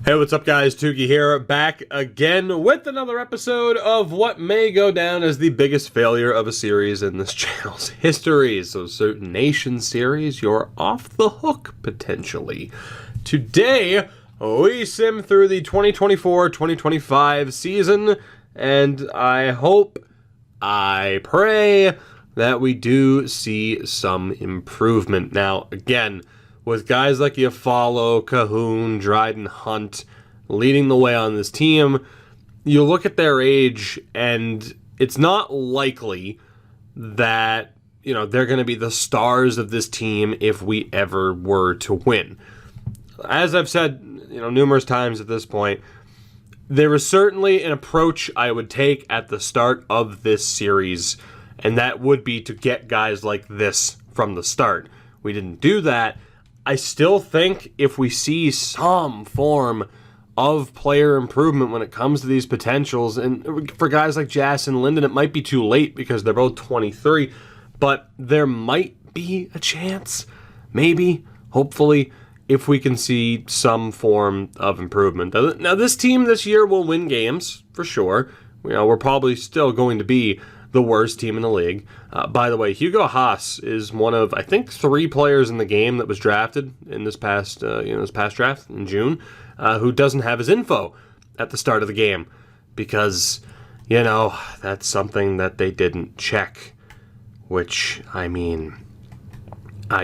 Hey, what's up guys? Tuki here, back again with another episode of what may go down as the biggest failure of a series in this channel's history. So certain nation series, you're off the hook potentially. Today, we sim through the 2024-2025 season, and I pray that we do see some improvement. Now, again, with guys like Iafallo, Cahoon, Dryden, Hunt leading the way on this team, you look at their age, and it's not likely that, they're going to be the stars of this team if we ever were to win. As I've said, numerous times at this point, there is certainly an approach I would take at the start of this series, and that would be to get guys like this from the start. We didn't do that. I still think if we see some form of player improvement when it comes to these potentials, and for guys like Jas and Linden, it might be too late because they're both 23, but there might be a chance, maybe, hopefully, if we can see some form of improvement. Now, this team this year will win games, for sure. We're probably still going to be the worst team in the league. By the way, Hugo Haas is one of, I think, 3 players in the game that was drafted in this past draft in June, who doesn't have his info at the start of the game because, that's something that they didn't check, which, I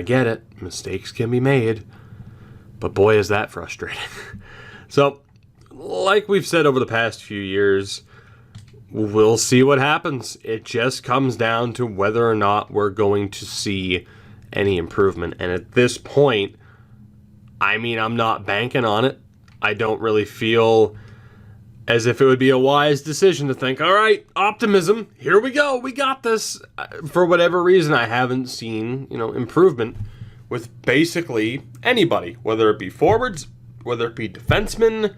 get it. Mistakes can be made, but boy, is that frustrating. So, like we've said over the past few years, we'll see what happens. It just comes down to whether or not we're going to see any improvement. And at this point, I'm not banking on it. I don't really feel as if it would be a wise decision to think, all right, optimism, here we go, we got this. For whatever reason, I haven't seen, improvement with basically anybody, whether it be forwards, whether it be defensemen,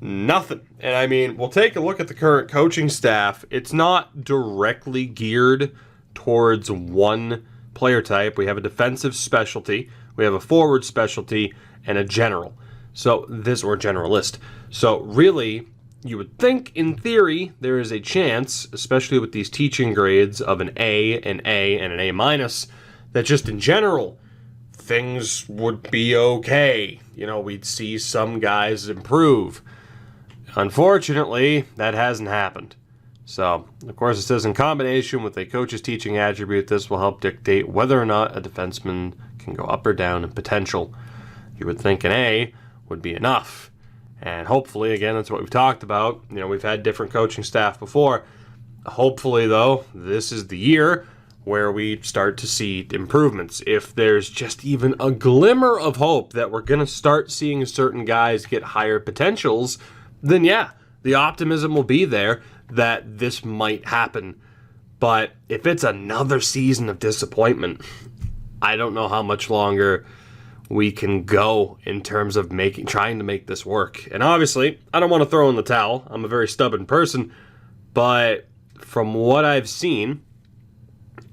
nothing. And we'll take a look at the current coaching staff. It's not directly geared towards one player type. We have a defensive specialty, we have a forward specialty, and a general. So or generalist. So really, you would think, in theory, there is a chance, especially with these teaching grades of an A, and an A-, that just in general, things would be okay. We'd see some guys improve. Unfortunately, that hasn't happened. So, of course, it says in combination with a coach's teaching attribute, this will help dictate whether or not a defenseman can go up or down in potential. You would think an A would be enough. And hopefully, again, that's what we've talked about. We've had different coaching staff before. Hopefully, though, this is the year where we start to see improvements. If there's just even a glimmer of hope that we're going to start seeing certain guys get higher potentials, then yeah, the optimism will be there that this might happen. But if it's another season of disappointment, I don't know how much longer we can go in terms of trying to make this work. And obviously, I don't want to throw in the towel. I'm a very stubborn person. But from what I've seen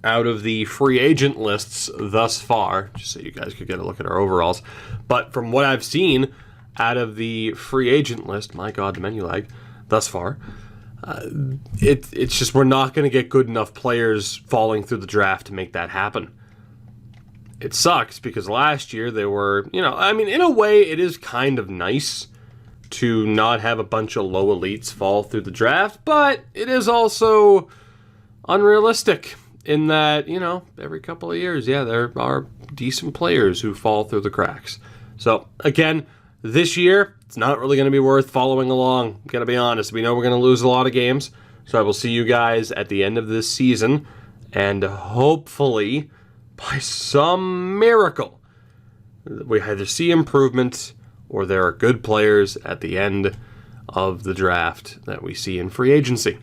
out of the free agent lists thus far, just so you guys could get a look at our overalls, but from what I've seen out of the free agent list, my God, the menu lag, thus far, it's just we're not going to get good enough players falling through the draft to make that happen. It sucks because last year they were, in a way it is kind of nice to not have a bunch of low elites fall through the draft, but it is also unrealistic in that, every couple of years, there are decent players who fall through the cracks. So, again, this year, it's not really going to be worth following along. I'm going to be honest. We know we're going to lose a lot of games. So I will see you guys at the end of this season. And hopefully, by some miracle, we either see improvement or there are good players at the end of the draft that we see in free agency.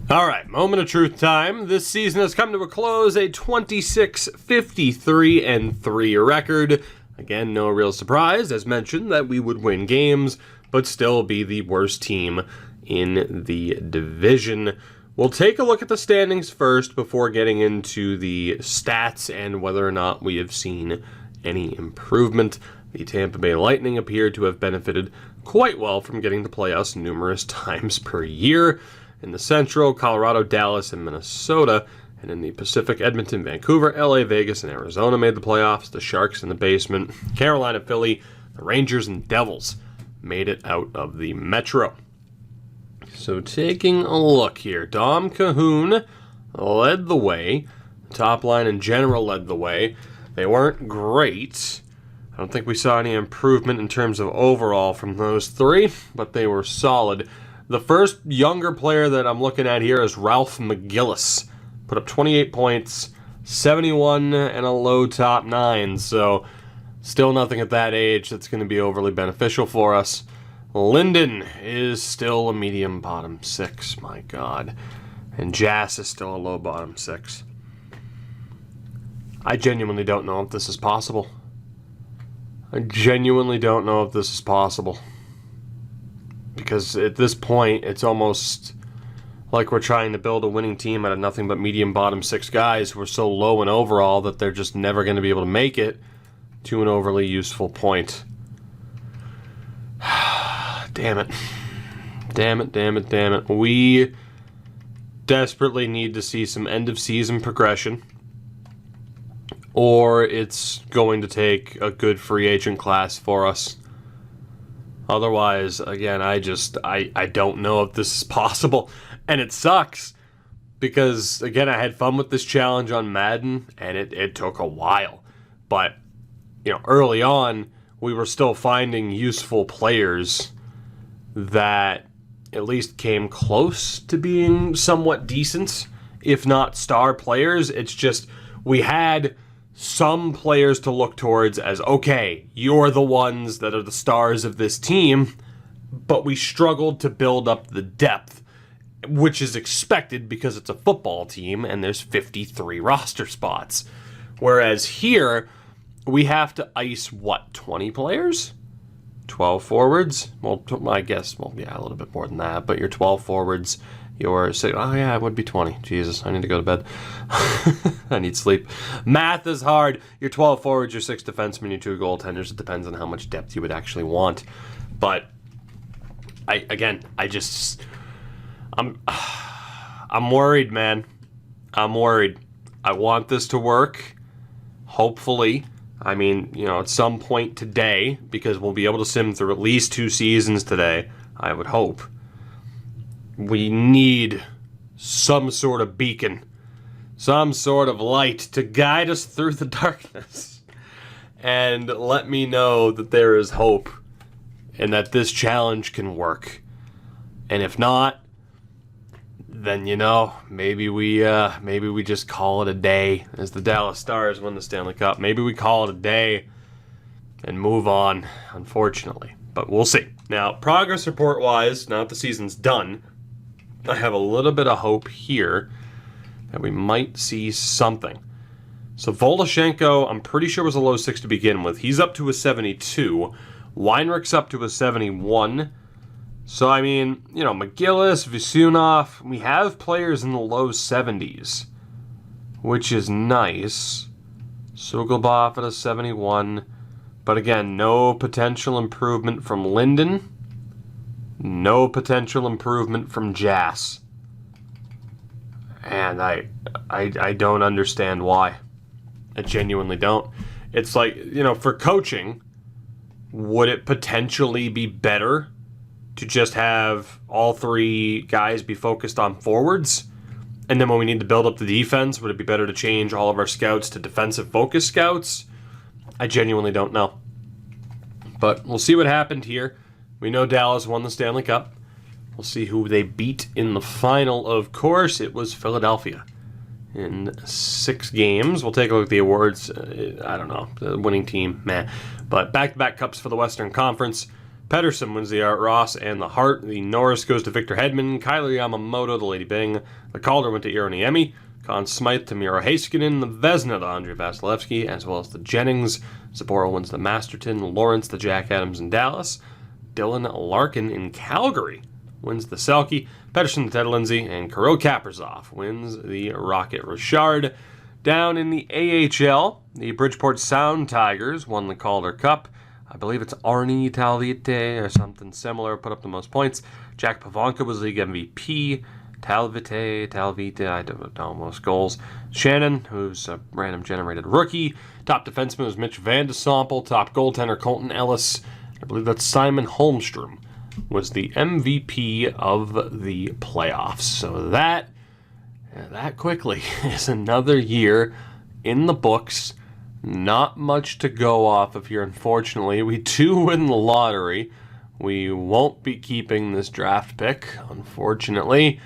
All right, moment of truth time. This season has come to a close, a 26-53-3 record. Again, no real surprise, as mentioned, that we would win games, but still be the worst team in the division. We'll take a look at the standings first before getting into the stats and whether or not we have seen any improvement. The Tampa Bay Lightning appear to have benefited quite well from getting to play us numerous times per year. In the Central, Colorado, Dallas, and Minnesota. And in the Pacific, Edmonton, Vancouver, LA, Vegas, and Arizona made the playoffs. The Sharks in the basement. Carolina, Philly, the Rangers, and Devils made it out of the Metro. So taking a look here, Dom Cahoon led the way. The top line in general led the way. They weren't great. I don't think we saw any improvement in terms of overall from those three, but they were solid. The first younger player that I'm looking at here is Ralph McGillis. Put up 28 points, 71 and a low top 9, so still nothing at that age that's going to be overly beneficial for us. Linden is still a medium bottom 6, my God. And Jass is still a low bottom 6. I genuinely don't know if this is possible. Because at this point, it's almost like we're trying to build a winning team out of nothing but medium bottom 6 guys who are so low in overall that they're just never going to be able to make it to an overly useful point. Damn it. We desperately need to see some end of season progression, or it's going to take a good free agent class for us. Otherwise, again, I don't know if this is possible. And it sucks because, again, I had fun with this challenge on Madden, and it took a while. But, early on, we were still finding useful players that at least came close to being somewhat decent, if not star players. It's just we had some players to look towards as, okay, you're the ones that are the stars of this team, but we struggled to build up the depth, which is expected because it's a football team and there's 53 roster spots. Whereas here, we have to ice, 20 players? 12 forwards? Well, I guess, a little bit more than that, but your 12 forwards, it would be 20. Jesus, I need to go to bed. I need sleep. Math is hard. Your 12 forwards, your 6 defensemen, your 2 goaltenders. It depends on how much depth you would actually want. But, I'm worried, man. I'm worried. I want this to work. Hopefully. At some point today, because we'll be able to sim through at least 2 seasons today, I would hope. We need some sort of beacon, some sort of light to guide us through the darkness and let me know that there is hope and that this challenge can work. And if not, then maybe we just call it a day, as the Dallas Stars won the Stanley Cup. Maybe we call it a day and move on, unfortunately. But we'll see. Now, progress report-wise, now that the season's done, I have a little bit of hope here that we might see something. So Voloshenko, I'm pretty sure was a low 6 to begin with. He's up to a 72. Weinrich's up to a 71. So, McGillis, Visunov, we have players in the low 70s, which is nice. Sugelbach at a 71. But again, no potential improvement from Linden. No potential improvement from Jass. And I don't understand why. I genuinely don't. It's like, for coaching, would it potentially be better to just have all 3 guys be focused on forwards? And then when we need to build up the defense, would it be better to change all of our scouts to defensive focus scouts? I genuinely don't know. But we'll see what happened here. We know Dallas won the Stanley Cup. We'll see who they beat in the final. Of course, it was Philadelphia in 6 games. We'll take a look at the awards. I don't know. The winning team, meh. But back-to-back cups for the Western Conference. Pedersen wins the Art Ross and the Hart. The Norris goes to Victor Hedman. Kyler Yamamoto, the Lady Bing. The Calder went to Ironiemi. Conn Smythe to Miro Heiskanen. The Vezina to Andrei Vasilevsky, as well as the Jennings. Sapporo wins the Masterton. Lawrence, the Jack Adams in Dallas. Dylan Larkin in Calgary wins the Selke. Pedersen to Ted Lindsay. And Kirill Kaprizov wins the Rocket Richard. Down in the AHL, the Bridgeport Sound Tigers won the Calder Cup. I believe it's Arnie Talvite or something similar, put up the most points. Jack Pavonka was league MVP. Talvite, I don't know, most goals. Shannon, who's a random generated rookie. Top defenseman was Mitch Van de Sample. Top goaltender, Colton Ellis. I believe that's Simon Holmstrom was the MVP of the playoffs. So that quickly is another year in the books. Not much to go off of here, unfortunately. We do win the lottery. We won't be keeping this draft pick, unfortunately.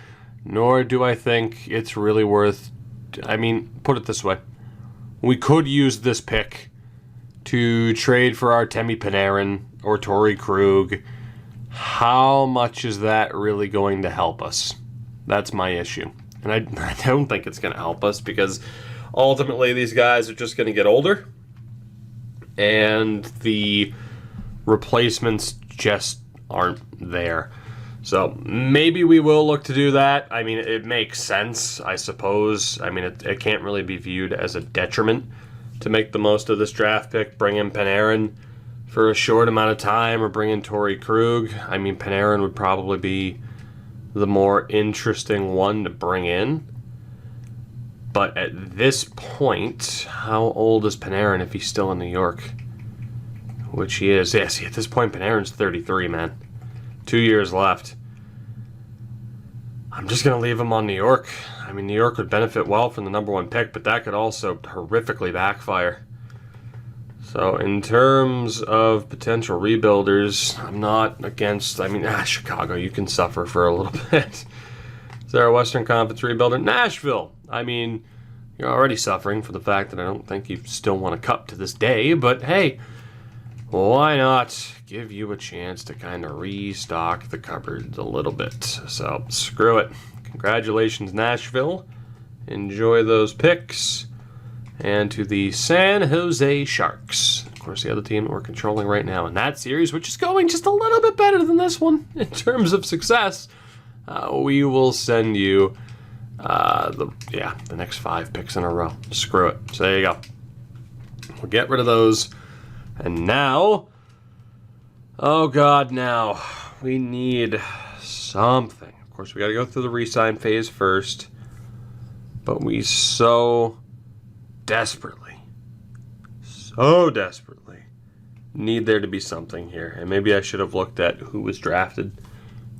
Nor do I think it's really worth... I mean, put it this way. We could use this pick to trade for Artemi Panarin or Torrey Krug. How much is that really going to help us? That's my issue. And I don't think it's going to help us because ultimately these guys are just going to get older. And the replacements just aren't there. So maybe we will look to do that. I mean, it makes sense, I suppose. I mean, it can't really be viewed as a detriment to make the most of this draft pick. Bring in Panarin for a short amount of time or bring in Torrey Krug. I mean, Panarin would probably be the more interesting one to bring in. But at this point, how old is Panarin if he's still in New York? Which he is. Yeah, see, at this point, Panarin's 33, man. 2 years left. I'm just going to leave him on New York. I mean, New York would benefit well from the #1 pick, but that could also horrifically backfire. So in terms of potential rebuilders, I'm not against... I mean, Chicago, you can suffer for a little bit. Is there a Western Conference rebuilder? Nashville. I mean, you're already suffering for the fact that I don't think you still want to cut to this day, but hey, why not give you a chance to kind of restock the cupboards a little bit? So screw it. Congratulations, Nashville. Enjoy those picks. And to the San Jose Sharks. Of course, the other team that we're controlling right now in that series, which is going just a little bit better than this one in terms of success. We will send you the next 5 picks in a row. Screw it. So there you go. We'll get rid of those. And now, oh God, now we need something. Of course, we got to go through the re-sign phase first. But we so desperately need there to be something here. And maybe I should have looked at who was drafted.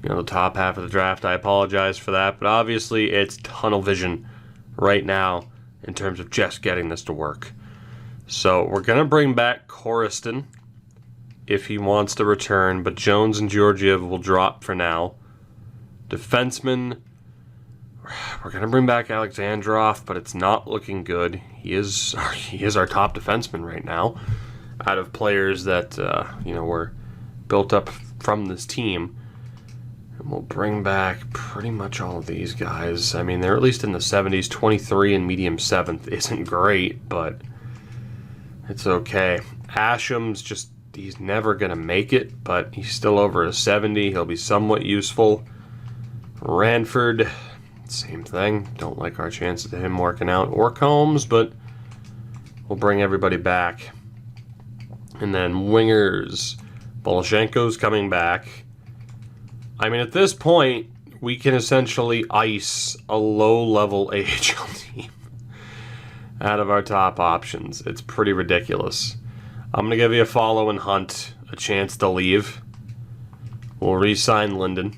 You know, the top half of the draft. I apologize for that. But obviously, it's tunnel vision right now in terms of just getting this to work. So we're going to bring back Koriston if he wants to return. But Jones and Georgiev will drop for now. Defenseman, we're going to bring back Alexandrov, but it's not looking good. He is our top defenseman right now out of players that, were built up from this team. And we'll bring back pretty much all of these guys. I mean, they're at least in the 70s. 23 and medium 7th isn't great, but it's okay. Asham's he's never going to make it, but he's still over a 70. He'll be somewhat useful. Ranford, same thing. Don't like our chances of him working out. Or Combs, but we'll bring everybody back. And then wingers. Boloshenko's coming back. I mean, at this point, we can essentially ice a low-level AHL team out of our top options. It's pretty ridiculous. I'm going to give you a follow and Hunt a chance to leave. We'll re-sign Linden,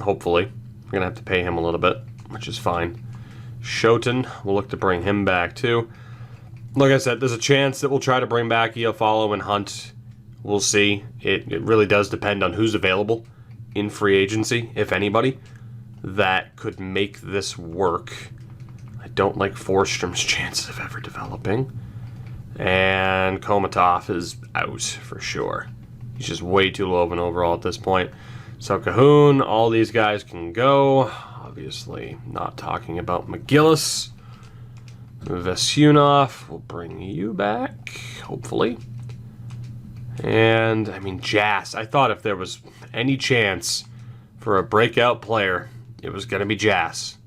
hopefully. We're going to have to pay him a little bit, which is fine. Shoten, we'll look to bring him back too. Like I said, there's a chance that we'll try to bring back Iafallo and Hunt. We'll see. It really does depend on who's available in free agency, if anybody, that could make this work. I don't like Forstrom's chances of ever developing. And Komatov is out for sure. He's just way too low of an overall at this point. So Cahoon, all these guys can go. Obviously not talking about McGillis. Vesunov, we'll bring you back, hopefully. And, I mean, Jass. I thought if there was any chance for a breakout player, it was going to be Jass.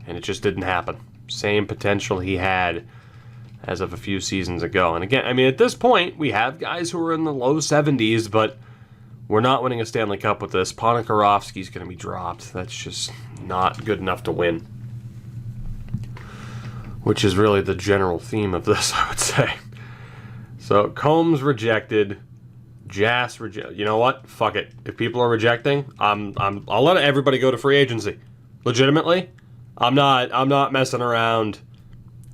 And it just didn't happen. Same potential he had as of a few seasons ago. And again, I mean, at this point, we have guys who are in the low 70s, but we're not winning a Stanley Cup with this. Ponikarovsky's going to be dropped. That's just not good enough to win. Which is really the general theme of this, I would say. So, Combs rejected. Jass rejected. You know what? Fuck it. If people are rejecting, I'll let everybody go to free agency. Legitimately. I'm not messing around.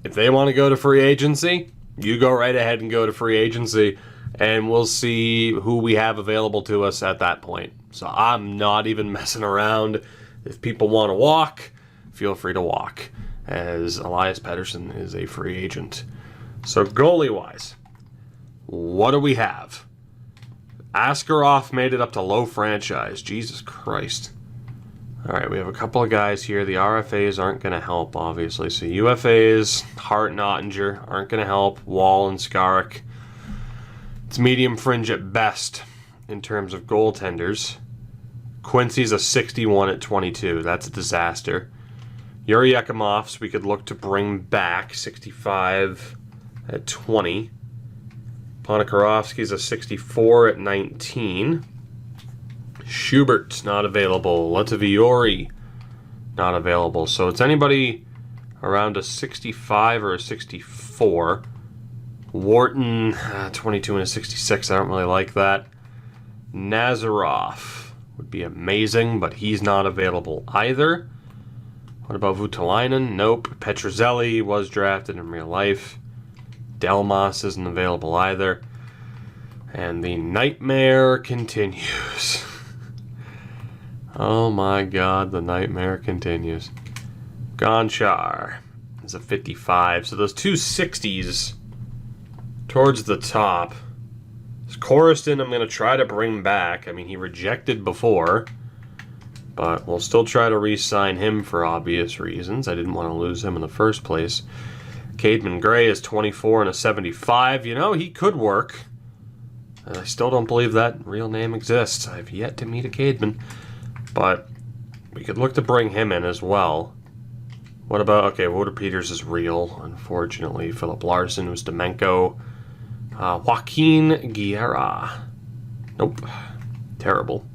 If they want to go to free agency, you go right ahead and go to free agency, and we'll see who we have available to us at that point. So I'm not even messing around. If people want to walk, feel free to walk, as Elias Pettersson is a free agent. So goalie-wise, what do we have? Askarov made it up to low franchise. Jesus Christ. All right, we have a couple of guys here. The RFAs aren't going to help, obviously. So UFAs, Hart and Ottinger aren't going to help. Wall and Skarek. It's medium fringe at best in terms of goaltenders. Quincy's a 61 at 22. That's a disaster. Yuri Yekimov's we could look to bring back, 65 at 20. Ponikarovsky's a 64 at 19. Schubert, not available. Lataviori, not available. So it's anybody around a 65 or a 64. Wharton, 22 and a 66. I don't really like that. Nazarov would be amazing, but he's not available either. What about Voutilainen? Nope. Petrozelli was drafted in real life. Delmas isn't available either. And the nightmare continues. Oh my god, the nightmare continues. Gonchar is a 55. So those two 60s towards the top. Koriston, I'm going to try to bring back. I mean, he rejected before, but we'll still try to re-sign him for obvious reasons. I didn't want to lose him in the first place. Cademan Gray is 24 and a 75. You know, he could work. And I still don't believe that real name exists. I've yet to meet a Cademan. But we could look to bring him in as well. What about, okay, Woder Peters is real, unfortunately. Philip Larson was Demenko. Joaquin Guerra. Nope. Terrible.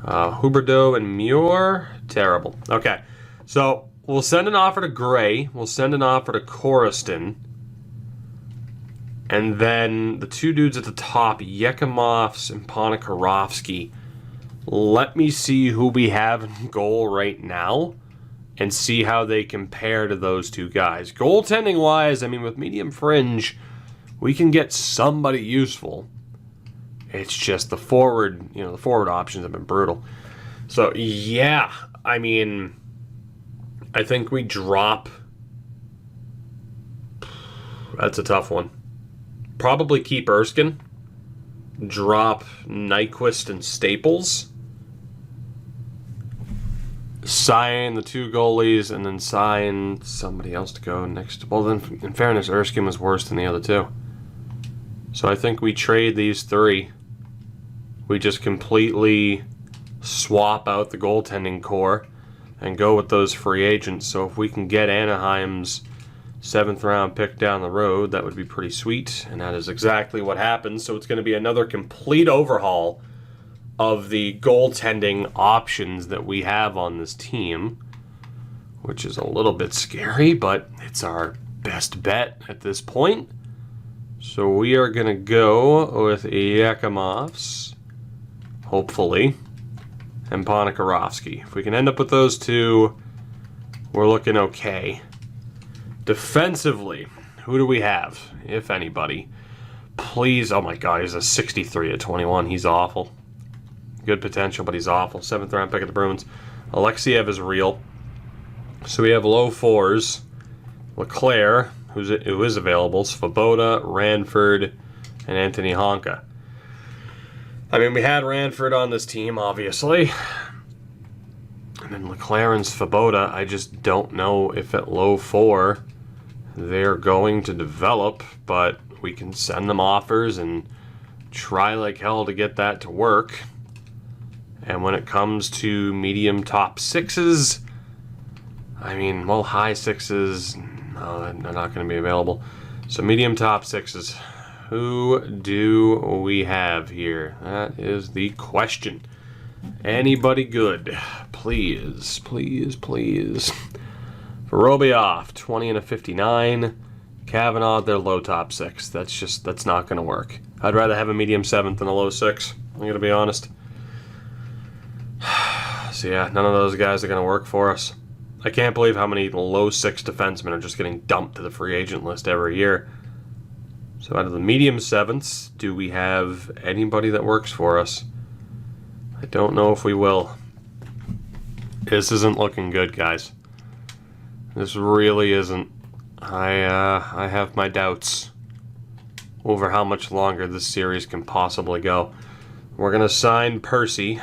Huberdeau and Muir. Terrible. Okay, so we'll send an offer to Gray. We'll send an offer to Koriston. And then the two dudes at the top, Yekimov's and Ponikarovsky. Let me see who we have in goal right now and see how they compare to those two guys. Goaltending-wise, I mean, with medium fringe, we can get somebody useful. It's just the forward, the forward options have been brutal. So, yeah, I mean, I think we drop. That's a tough one. Probably keep Erskine. Drop Nyquist and Staples. Sign the two goalies and then sign somebody else to go next. Well, then, in fairness, Erskine was worse than the other two. So I think we trade these three. We just completely swap out the goaltending core and go with those free agents. So if we can get Anaheim's 7th round pick down the road, that would be pretty sweet. And that is exactly what happens. So it's going to be another complete overhaul of the goaltending options that we have on this team, which is a little bit scary, but it's our best bet at this point. So we are going to go with Yekimov's, hopefully, and Ponikarovsky. If we can end up with those two, we're looking okay. Defensively, who do we have, if anybody? Please, oh my god, he's a 63 at 21. He's awful. Good potential, but he's awful. 7th round pick of the Bruins. Alexiev is real. So we have low 4s. LeClaire, who is available. Svoboda, Ranford, and Anthony Honka. I mean, we had Ranford on this team, obviously. And then LeClaire and Svoboda, I just don't know if at low 4 they're going to develop, but we can send them offers and try like hell to get that to work. And when it comes to medium top 6s, I mean, well, high 6s, no, they're not going to be available. So medium top sixes. Who do we have here? That is the question. Anybody good? Please, please, please. Vorobyev, 20 and a 59. Kavanaugh, they're low top six. That's not going to work. I'd rather have a medium seventh than a low six. I'm going to be honest. So yeah, none of those guys are going to work for us. I can't believe how many low six defensemen are just getting dumped to the free agent list every year. So out of the medium sevenths, do we have anybody that works for us? I don't know if we will. This isn't looking good, guys. This really isn't. I have my doubts over how much longer this series can possibly go. We're going to sign Percy.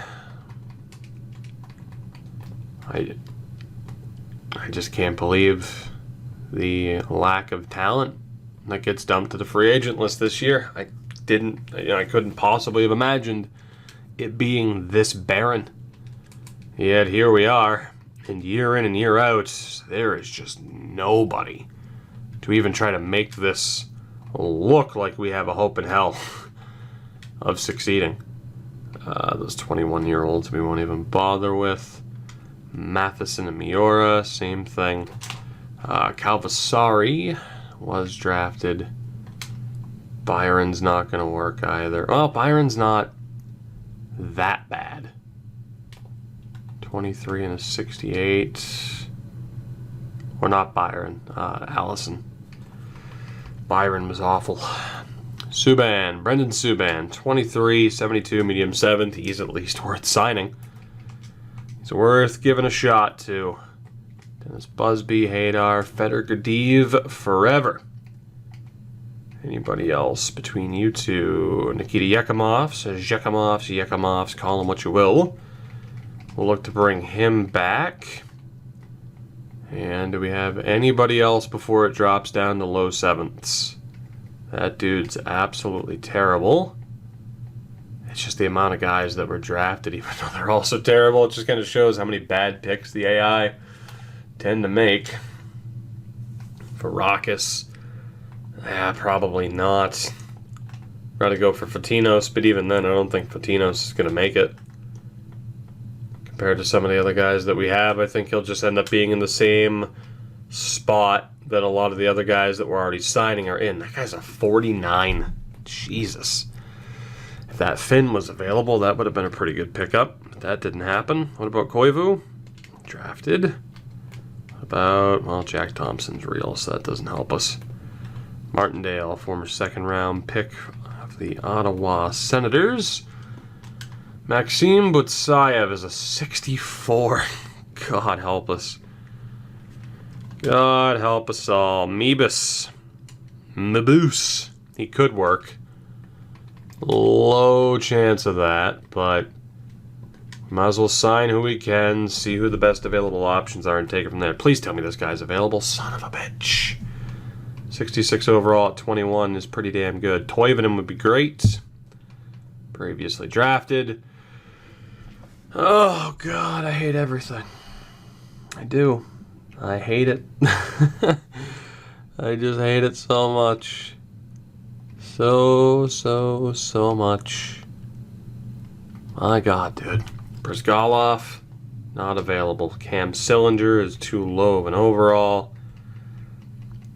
I just can't believe the lack of talent that gets dumped to the free agent list this year. I couldn't possibly have imagined it being this barren. Yet here we are, and year in and year out, there is just nobody to even try to make this look like we have a hope in hell of succeeding. Those 21-year-olds we won't even bother with. Matheson and Miura, same thing. Calvasari was drafted. Byron's not going to work either. Well, Byron's not that bad. 23 and a 68. Or not Byron, Allison. Byron was awful. Subban, Brendan Subban, 23, 72, medium 7th. He's at least worth signing. He's worth giving a shot to. Dennis Busby, Hadar, Fedor Gadiv, forever. Anybody else between you two? Nikita Yekimovs, call him what you will. We'll look to bring him back. And do we have anybody else before it drops down to low sevenths? That dude's absolutely terrible. It's just the amount of guys that were drafted, even though they're also terrible. It just kind of shows how many bad picks the AI tend to make. Varakis, probably not. Gotta go for Fatinos, but even then, I don't think Fatinos is going to make it. Compared to some of the other guys that we have, I think he'll just end up being in the same spot that a lot of the other guys that we're already signing are in. That guy's a 49. Jesus. If that Finn was available, that would have been a pretty good pickup. But that didn't happen. What about Koivu? Drafted. What about, well, Jack Thompson's real, so that doesn't help us. Martindale, former second-round pick of the Ottawa Senators. Maxim Butsayev is a 64. God help us. God help us all. Meboose. He could work. Low chance of that, but might as well sign who we can, see who the best available options are, and take it from there. Please tell me this guy's available. Son of a bitch. 66 overall at 21 is pretty damn good. Toivonen would be great. Previously drafted. Oh, God, I hate everything. I do. I hate it. I just hate it so much. So much. My God, dude. Brizgalov, not available. Cam Sillinger is too low of an overall.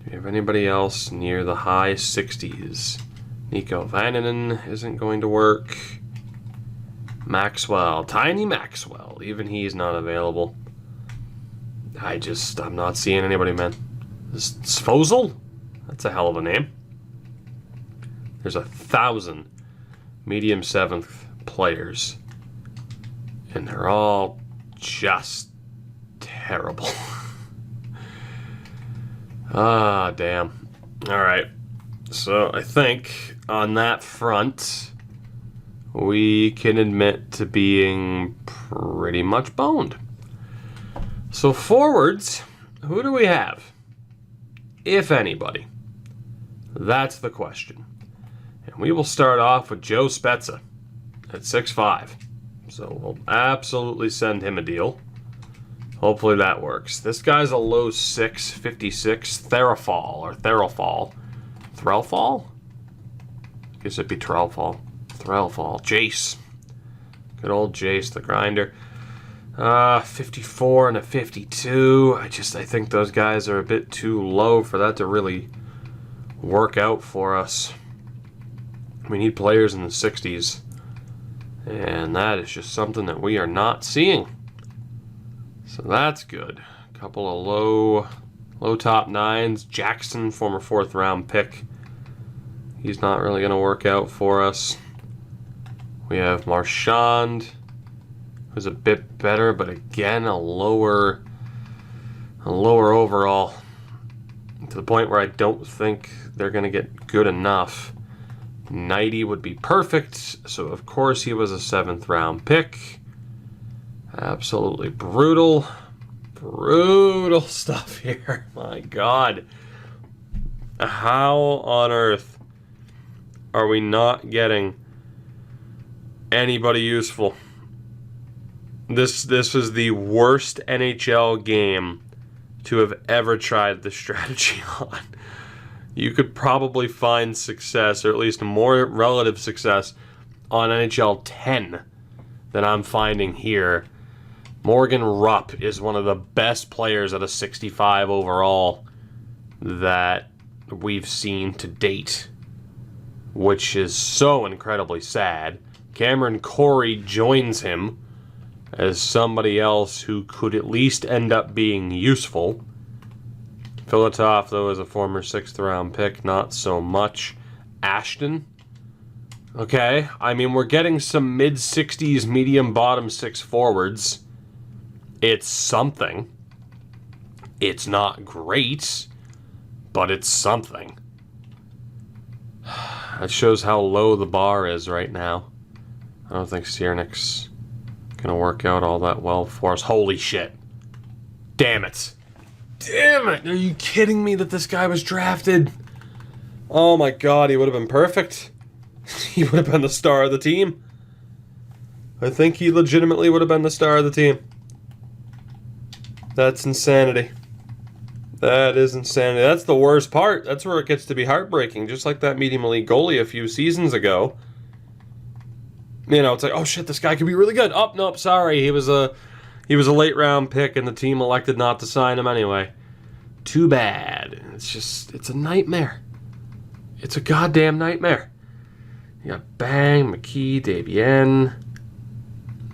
Do you have anybody else near the high 60s? Nico Vananen isn't going to work. Maxwell, Tiny Maxwell, even he's not available. I'm not seeing anybody, man. Svozil? That's a hell of a name. There's 1,000 medium 7th players, and they're all just terrible. Ah, damn. All right. So I think on that front, we can admit to being pretty much boned. So forwards, who do we have? If anybody. That's the question. And we will start off with Joe Spezza at 6'5". So we'll absolutely send him a deal. Hopefully that works. This guy's a low 6, 56, Therafall. Threlfall? I guess it'd be Trellfall. Threlfall. Jace. Good old Jace, the grinder. 54 and a 52. I think those guys are a bit too low for that to really work out for us. We need players in the 60s. And that is just something that we are not seeing. So that's good. A couple of low top nines. Jackson, former 4th round pick. He's not really going to work out for us. We have Marchand, who's a bit better, but again, a lower overall. To the point where I don't think they're going to get good enough. 90 would be perfect, so of course he was a 7th round pick. Absolutely brutal. Brutal stuff here. My God. How on earth are we not getting anybody useful? This was the worst NHL game to have ever tried the strategy on. You could probably find success, or at least more relative success, on NHL 10 than I'm finding here. Morgan Rupp is one of the best players at a 65 overall that we've seen to date, which is so incredibly sad. Cameron Corey joins him as somebody else who could at least end up being useful. Filatov, though, is a former 6th round pick, not so much. Ashton. Okay, I mean, we're getting some mid-60s, medium bottom 6 forwards. It's something. It's not great, but it's something. That shows how low the bar is right now. I don't think Ciernik's gonna work out all that well for us. Holy shit. Damn it. Damn it! Are you kidding me that this guy was drafted? Oh my God, he would have been perfect. He would have been the star of the team. I think he legitimately would have been the star of the team. That's insanity. That is insanity. That's the worst part. That's where it gets to be heartbreaking. Just like that medium elite goalie a few seasons ago. You know, it's like, oh shit, this guy could be really good. Oh, nope, sorry. He was a late round pick and the team elected not to sign him anyway. Too bad. It's a nightmare. It's a goddamn nightmare. You got Bang, McKee, Debian.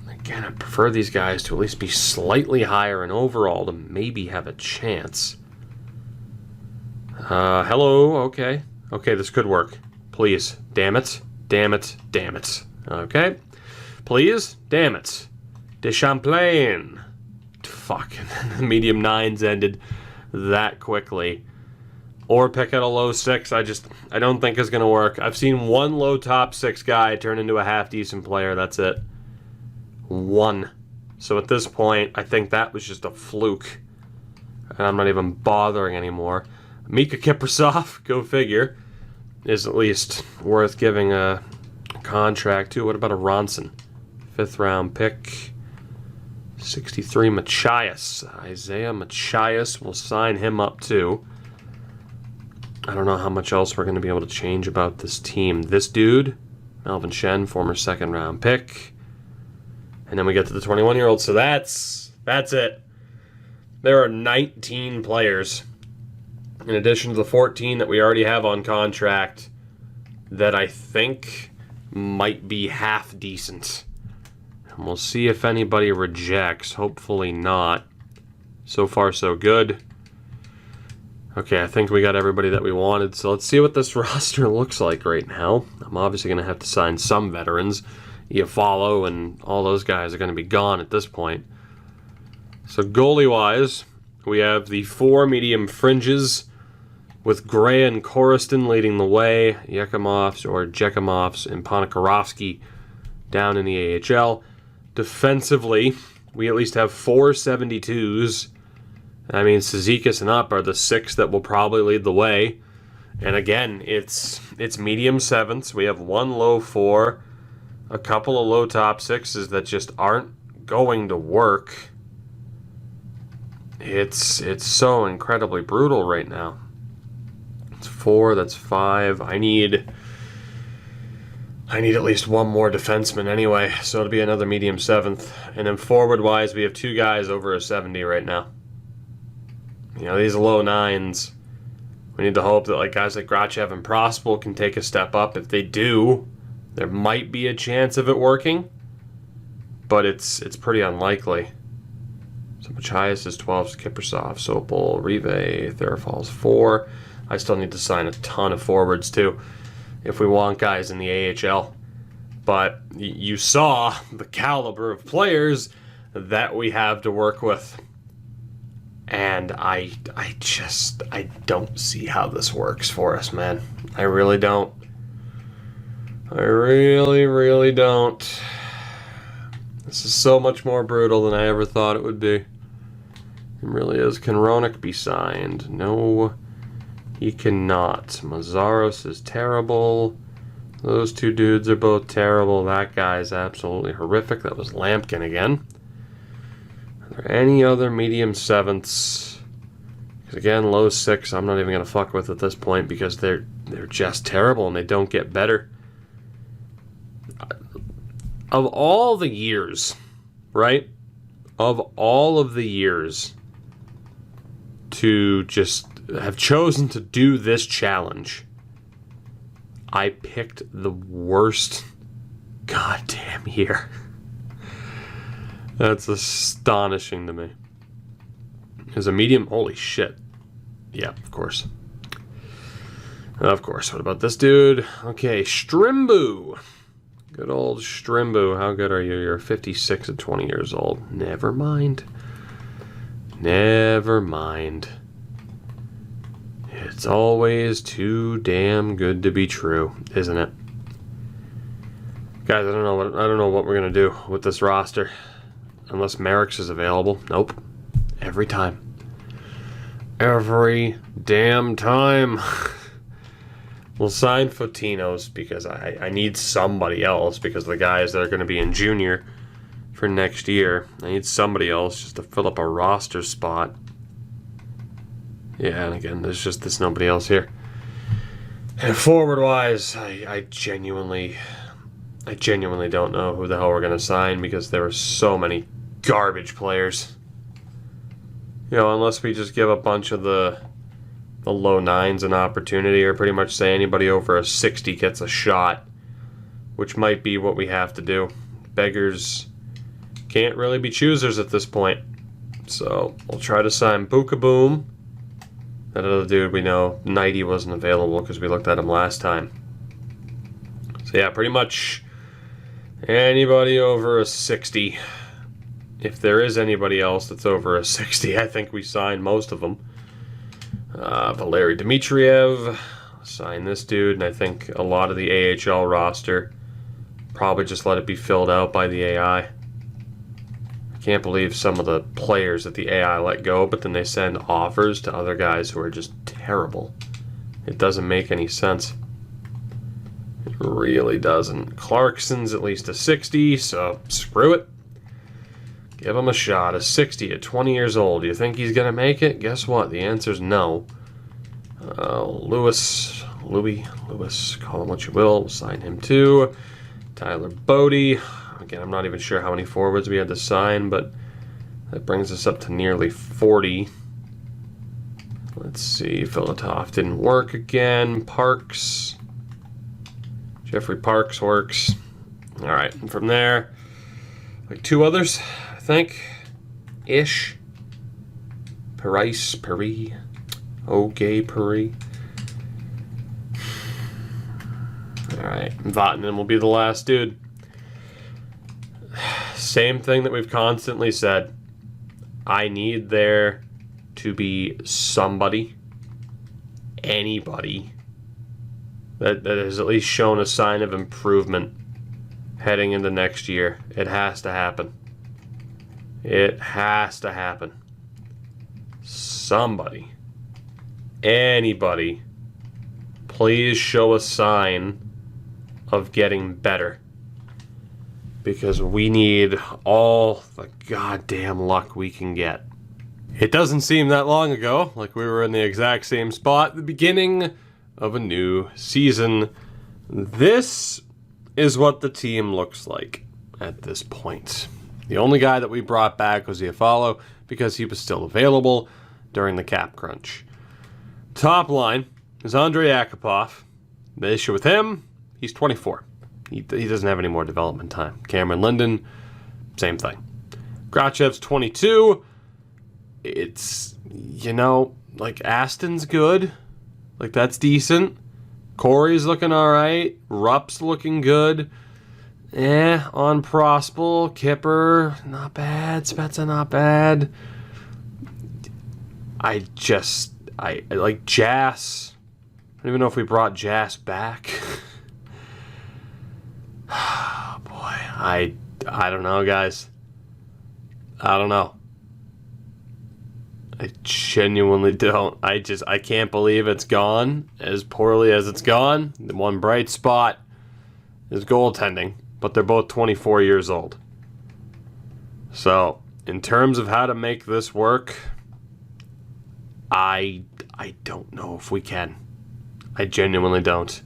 Again, I prefer these guys to at least be slightly higher in overall to maybe have a chance. Hello, okay. Okay, this could work. Please. Damn it. Damn it. Damn it. Okay. Please. Damn it. Deschamplain. Fuck. The medium 9s ended that quickly. Or pick at a low 6. I don't think is going to work. I've seen one low top 6 guy turn into a half-decent player. That's it. One. So at this point, I think that was just a fluke. And I'm not even bothering anymore. Mika Kiprasov, go figure, is at least worth giving a contract to. What about a Ronson? 5th round pick. 63 Machias. Isaiah Machias, will sign him up too. I don't know how much else we're going to be able to change about this team. This dude, Melvin Shen, former 2nd round pick. And then we get to the 21-year-old, so that's it. There are 19 players, in addition to the 14 that we already have on contract, that I think might be half decent. And we'll see if anybody rejects. Hopefully not. So far, so good. Okay, I think we got everybody that we wanted, so let's see what this roster looks like right now. I'm obviously going to have to sign some veterans. Iafallo and all those guys are going to be gone at this point. So goalie-wise, we have the 4 medium fringes with Gray and Koriston leading the way, Jekimovs and Ponikarovsky down in the AHL. Defensively, we at least have 4 72s. I mean, Cizikas and up are the 6 that will probably lead the way. And again, it's medium 7s. We have 1 low 4, a couple of low top 6s that just aren't going to work. It's so incredibly brutal right now. That's 4, that's 5. I need at least one more defenseman anyway, so it'll be another medium 7th. And then forward-wise, we have 2 guys over a 70 right now. You know, these low 9s, we need to hope that guys like Grachev and Prospel can take a step up. If they do, there might be a chance of it working, but it's pretty unlikely. So Machias is 12, Kiprusoff, Sopel, Rive, Therafal's 4. I still need to sign a ton of forwards too if we want guys in the AHL. But you saw the caliber of players that we have to work with. And I don't see how this works for us, man. I really don't. I really don't. This is so much more brutal than I ever thought it would be. It really is. Can Roenick be signed? No, he cannot. Mazzaros is terrible. Those 2 dudes are both terrible. That guy's absolutely horrific. That was Lampkin again. Are there any other medium 7ths? Because again, low 6, I'm not even going to fuck with at this point because they're just terrible and they don't get better. Of all the years, right? Of all of the years to just have chosen to do this challenge, I picked the worst goddamn year. That's astonishing to me. As a medium, holy shit. Yeah, of course. Of course. What about this dude? Okay, Strimbu. Good old Strimbu. How good are you? You're 56 at 20 years old. Never mind. Never mind. It's always too damn good to be true, isn't it? Guys, I don't know what we're gonna do with this roster. Unless Merrick's is available. Nope. Every time. Every damn time. We'll sign Fotinos because I need somebody else because the guys that are going to be in junior for next year. I need somebody else just to fill up a roster spot. Yeah, and again, there's nobody else here. And forward-wise, I genuinely don't know who the hell we're going to sign because there are so many garbage players. You know, unless we just give a bunch of the low 9s an opportunity or pretty much say anybody over a 60 gets a shot, which might be what we have to do. Beggars can't really be choosers at this point. So we'll try to sign Bukaboom. That other dude we know, Nighty wasn't available because we looked at him last time. So yeah, pretty much anybody over a 60. If there is anybody else that's over a 60, I think we sign most of them. Valeri Dmitriev, sign this dude, and I think a lot of the AHL roster probably just let it be filled out by the AI. I can't believe some of the players that the AI let go, but then they send offers to other guys who are just terrible. It doesn't make any sense. It really doesn't. Clarkson's at least a 60, so screw it. Give him a shot. A 60 at 20 years old. Do you think he's going to make it? Guess what? The answer's no. Lewis, call him what you will. We'll sign him too. Tyler Bodie. Again, I'm not even sure how many forwards we had to sign, but that brings us up to nearly 40. Let's see. Filatov didn't work again. Parks. Jeffrey Parks works. All right. And from there, like 2 others, I think. Ish. Paris. Okay, Paris. All right. Vatanen will be the last dude. Same thing that we've constantly said. I need there to be somebody, anybody, that has at least shown a sign of improvement heading into next year. It has to happen. It has to happen. Somebody, anybody, please show a sign of getting better. Because we need all the goddamn luck we can get. It doesn't seem that long ago, like we were in the exact same spot at the beginning of a new season. This is what the team looks like at this point. The only guy that we brought back was Iafallo because he was still available during the cap crunch. Top line is Andrei Yakupov. The issue with him, he's 24. He doesn't have any more development time. Cameron Linden, same thing. Grachev's 22. It's, like Aston's good. Like, that's decent. Corey's looking all right. Rupp's looking good. On Prospel, Kipper, not bad. Spezza, not bad. I like Jass. I don't even know if we brought Jass back. Oh, boy. I don't know, guys. I don't know. I genuinely don't. I can't believe it's gone as poorly as it's gone. The one bright spot is goaltending, but they're both 24 years old. So, in terms of how to make this work, I don't know if we can. I genuinely don't.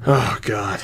Oh, God.